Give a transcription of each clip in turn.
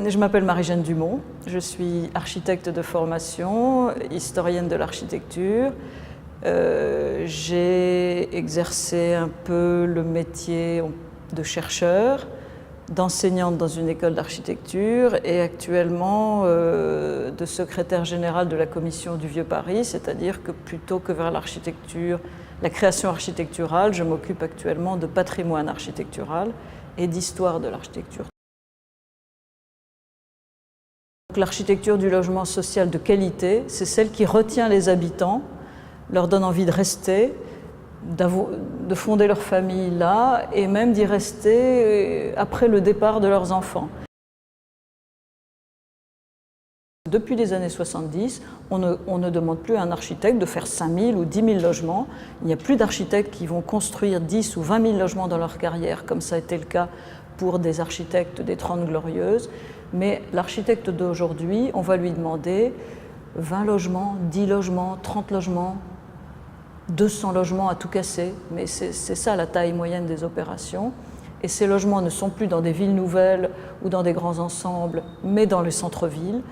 Je m'appelle Marie-Jeanne Dumont, je suis architecte de formation, historienne de l'architecture. J'ai exercé un peu le métier de chercheur, d'enseignante dans une école d'architecture et actuellement de secrétaire générale de la commission du Vieux Paris, c'est-à-dire que plutôt que vers l'architecture, la création architecturale, je m'occupe actuellement de patrimoine architectural et d'histoire de l'architecture. L'architecture du logement social de qualité, c'est celle qui retient les habitants, leur donne envie de rester, de fonder leur famille là et même d'y rester après le départ de leurs enfants. Depuis les années 70, on ne demande plus à un architecte de faire 5 000 ou 10 000 logements. Il n'y a plus d'architectes qui vont construire 10 ou 20 000 logements dans leur carrière, comme ça a été le cas pour des architectes des 30 Glorieuses. Mais l'architecte d'aujourd'hui, on va lui demander 20 logements, 10 logements, 30 logements, 200 logements à tout casser. Mais c'est ça la taille moyenne des opérations. Et ces logements ne sont plus dans des villes nouvelles ou dans des grands ensembles, mais dans les centres-villes.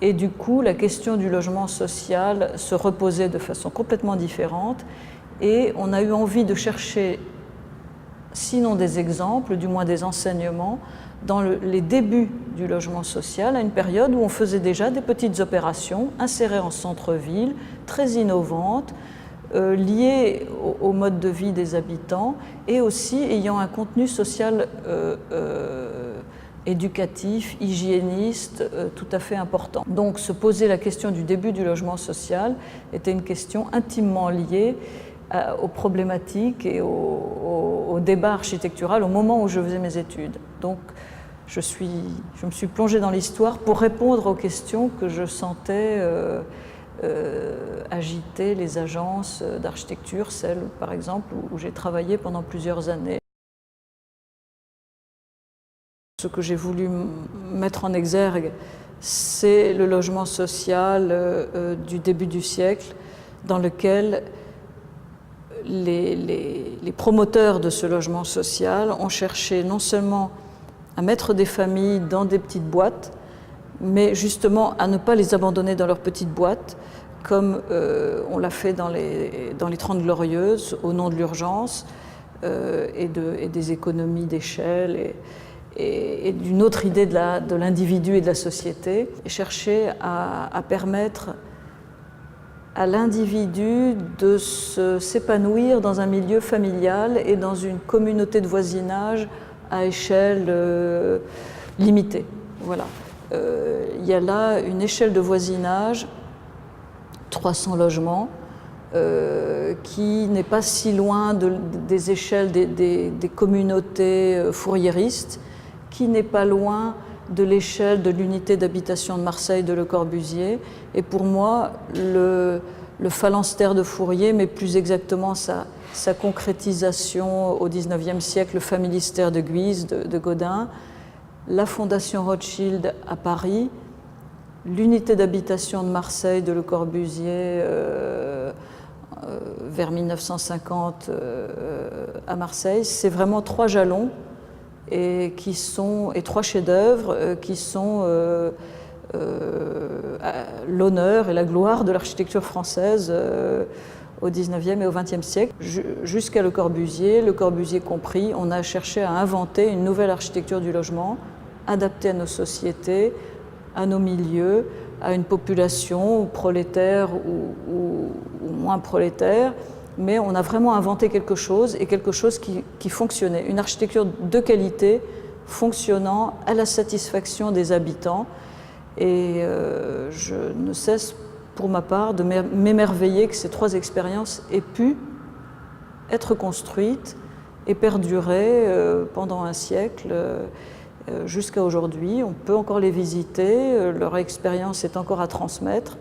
Et du coup, la question du logement social se reposait de façon complètement différente. Et on a eu envie de chercher, sinon des exemples, du moins des enseignements, dans les débuts du logement social, à une période où on faisait déjà des petites opérations insérées en centre-ville, très innovantes, liées au mode de vie des habitants et aussi ayant un contenu social éducatif, hygiéniste, tout à fait important. Donc se poser la question du début du logement social était une question intimement liée aux problématiques et au débat architectural au moment où je faisais mes études. Donc je me suis plongée dans l'histoire pour répondre aux questions que je sentais agiter les agences d'architecture, celles par exemple où j'ai travaillé pendant plusieurs années. Ce que j'ai voulu mettre en exergue, c'est le logement social du début du siècle, dans lequel les promoteurs de ce logement social ont cherché non seulement à mettre des familles dans des petites boîtes, mais justement à ne pas les abandonner dans leurs petites boîtes, comme on l'a fait dans les 30 Glorieuses, au nom de l'urgence et des économies d'échelle et d'une autre idée de l'individu et de la société, et chercher à permettre à l'individu de s'épanouir dans un milieu familial et dans une communauté de voisinage à échelle limitée. Voilà. Il y a là une échelle de voisinage, 300 logements, qui n'est pas si loin des échelles des communautés fourriéristes, qui n'est pas loin de l'échelle de l'unité d'habitation de Marseille de Le Corbusier. Et pour moi, le phalanstère de Fourier, mais plus exactement sa concrétisation au XIXe siècle, le familistère de Guise, de Gaudin, la Fondation Rothschild à Paris, l'unité d'habitation de Marseille de Le Corbusier vers 1950 à Marseille, c'est vraiment 3 jalons et 3 chefs-d'œuvre qui sont l'honneur et la gloire de l'architecture française au XIXe et au XXe siècle. Jusqu'à Le Corbusier compris, on a cherché à inventer une nouvelle architecture du logement, adaptée à nos sociétés, à nos milieux, à une population prolétaire ou moins prolétaire, mais on a vraiment inventé quelque chose et quelque chose qui fonctionnait, une architecture de qualité fonctionnant à la satisfaction des habitants. Et je ne cesse pour ma part de m'émerveiller que ces 3 expériences aient pu être construites et perdurer pendant un siècle jusqu'à aujourd'hui. On peut encore les visiter, leur expérience est encore à transmettre.